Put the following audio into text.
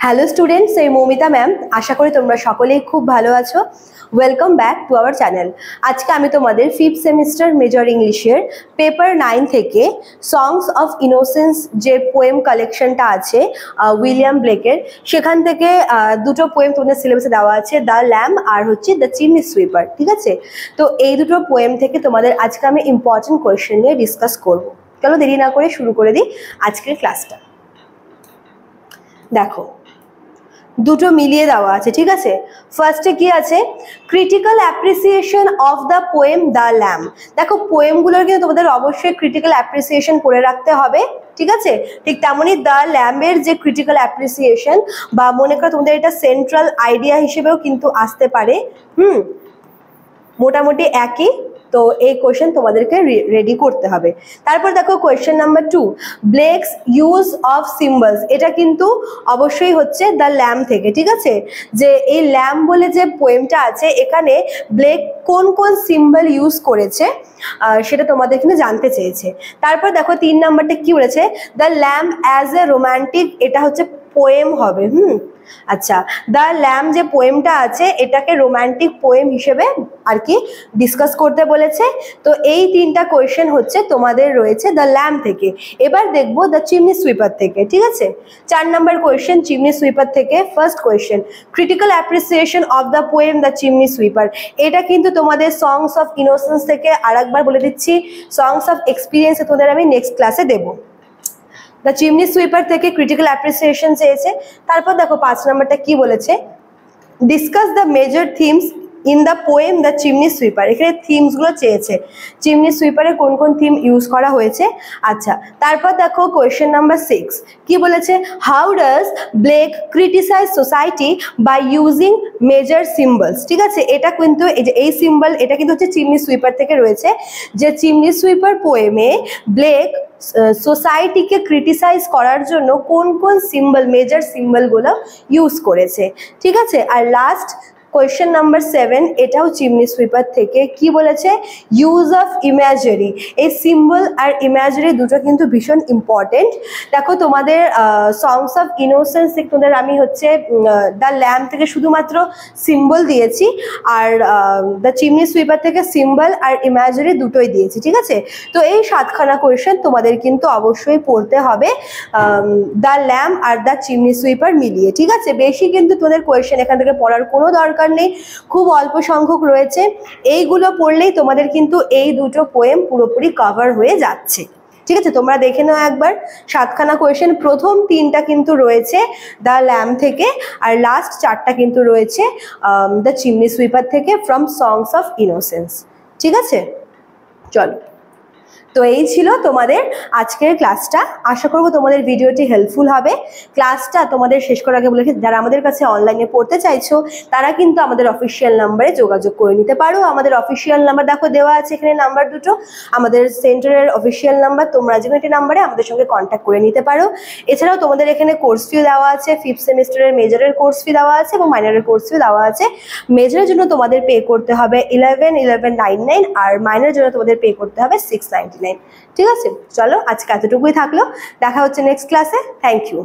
Hello students, এই Moumita ma'am. আশা করি তোমরা সকলেই খুব ভালো আছো। Welcome back to our channel. আজকে আমি তোমাদের 5th সেমিস্টার মেজর ইংলিশের পেপার 9 থেকে সংস অফ ইনোসেন্স যে পোয়েম কালেকশনটা আছে উইলিয়াম ব্লেকের, সেখান থেকে দুটো পোয়েম তোমাদের সিলেবাসে দেওয়া আছে, দ্য ল্যাম্ব আর হচ্ছে দ্য চিমনি সুইপার। ঠিক আছে, তো এই দুটো পোয়েম থেকে তোমাদের আজকে আমি ইম্পর্টেন্ট কোয়েশ্চেন নিয়ে ডিসকাস করবো। চলো দেরি না করে শুরু করে দিই আজকের ক্লাসটা। দেখো, দুটো মিলিয়ে দেওয়া আছে। ঠিক আছে, ফার্স্টে কি আছে? Critical appreciation of the poem the lamb. দেখো, পোয়েমগুলোর কিন্তু তোমাদের অবশ্যই ক্রিটিক্যাল অ্যাপ্রিসিয়েশন করে রাখতে হবে। ঠিক আছে, ঠিক তেমনই দ্য ল্যাম্বের যে ক্রিটিক্যাল অ্যাপ্রিসিয়েশন, বা মনে করো তোমাদের এটা সেন্ট্রাল আইডিয়া হিসেবেও কিন্তু আসতে পারে। মোটামুটি একই। তো এই কোয়েশ্চেন তোমাদেরকে রেডি করতে হবে। তারপর দেখো কোয়েশ্চেন নাম্বার 2, ব্লেকস ইউজ অফ সিম্বলস। এটা কিন্তু অবশ্যই হচ্ছে দ্য ল্যাম্ব থেকে। ঠিক আছে, যে এই ল্যাম্ব বলে যে পোয়েমটা আছে, এখানে ব্লেক কোন কোন সিম্বল ইউজ করেছে সেটা তোমাদের কিন্তু জানতে চেয়েছে। তারপর দেখো 3 নাম্বারটা কি বলেছে? The lamb as a romantic, এটা হচ্ছে পোয়েম হবে। আচ্ছা, দ্য ল্যাম্ব যে পোয়েমটা আছে এটাকে রোম্যান্টিক পোয়েম হিসেবে আর কি ডিসকাস করতে বলেছে। তো এই 3টা কোয়েশ্চেন হচ্ছে তোমাদের রয়েছে দ্য ল্যাম্ব থেকে। এবার দেখবো দ্য চিমনি সুইপার থেকে। ঠিক আছে, 4 নাম্বার কোয়েশ্চেন চিমনি সুইপার থেকে। First question, critical appreciation of the poem the chimney sweeper. এটা কিন্তু তোমাদের সংস অফ ইনোসেন্স থেকে আরেকবার বলে দিচ্ছি, সংস অফ এক্সপিরিয়েন্স তোমাদের আমি নেক্সট ক্লাসে দেবো। দ্য চিমনি সুইপার থেকে ক্রিটিক্যাল অ্যাপ্রিসিয়েশন চেয়েছে। তারপর দেখো 5 নাম্বারটা কি বলেছে? Discuss the major themes in the poem the chimney sweeper. এখানে থিমসগুলো চেয়েছে, চিমনি সুইপারে কোন কোন থিম ইউজ করা হয়েছে। আচ্ছা, তারপর দেখো কোয়েশ্চেন নাম্বার 6 কি বলেছে? How does Blake criticize society by using major symbols. ঠিক আছে, এটা কিন্তু এই সিম্বল এটা কিন্তু হচ্ছে চিমনি সুইপার থেকে রয়েছে, যে চিমনি সুইপার পোয়েমে ব্লেক সোসাইটিকে ক্রিটিসাইজ করার জন্য কোন কোন সিম্বল, মেজর সিম্বলগুলো ইউজ করেছে। ঠিক আছে, আর লাস্ট কোয়েশ্চেন নাম্বার 7, এটাও চিমনি সুইপার থেকে। কি বলেছে? Use of imagery. এই সিম্বল আর ইমেজারি দুটো কিন্তু ভীষণ ইম্পর্টেন্ট। দেখো, তোমাদের সংস অফ ইনোসেন্স থেকে তোমাদের আমি হচ্ছে দ্য ল্যাম্ব থেকে শুধুমাত্র সিম্বল দিয়েছি, আর দ্য চিমনি সুইপার থেকে সিম্বল আর ইমেজারি দুটোই দিয়েছি। ঠিক আছে, তো এই 7খানা কোয়েশ্চেন তোমাদের কিন্তু অবশ্যই পড়তে হবে the lamb are the chimney sweeper মিলিয়ে। ঠিক আছে, বেশি কিন্তু তোমাদের কোয়েশ্চেন এখান থেকে পড়ার কোনো দরকার নেই, খুব অল্প সংখ্যক রয়েছে। এইগুলো পড়লেই তোমাদের কিন্তু এই দুটো পোয়েম পুরোপুরি কভার হয়ে যাচ্ছে। ঠিক আছে, তোমরা দেখে নাও একবার। 7খানা কোয়েশ্চেন, প্রথম 3টা কিন্তু রয়েছে দ্য ল্যাম্ব থেকে, আর লাস্ট 4টা কিন্তু রয়েছে দ্য চিমনি সুইপার থেকে ফ্রম সংস অফ ইনোসেন্স। ঠিক আছে, চলো। তো এই ছিল তোমাদের আজকের ক্লাসটা। আশা করবো তোমাদের ভিডিওটি হেল্পফুল হবে। ক্লাসটা তোমাদের শেষ করার আগে বলে, যারা আমাদের কাছে অনলাইনে পড়তে চাইছো তারা কিন্তু আমাদের অফিসিয়াল নাম্বারে যোগাযোগ করে নিতে পারো। আমাদের অফিসিয়াল নাম্বার দেখো দেওয়া আছে এখানে, নাম্বার দুটো, আমাদের সেন্টারের অফিসিয়াল নাম্বার। তোমরা যে কোনো নাম্বারে আমাদের সঙ্গে কন্ট্যাক্ট করে নিতে পারো। এছাড়াও তোমাদের এখানে কোর্স ফি দেওয়া আছে, 5th সেমিস্টারের মেজরের কোর্স ফি দেওয়া আছে এবং মাইনরের কোর্স ফি দেওয়া আছে। মেজরের জন্য তোমাদের পে করতে হবে 11,1199, আর মাইনরের জন্য তোমাদের পে করতে হবে 699। ঠিক আছে, চলো আজকে এতটুকুই থাকলো। দেখা হচ্ছে নেক্সট ক্লাসে। Thank you.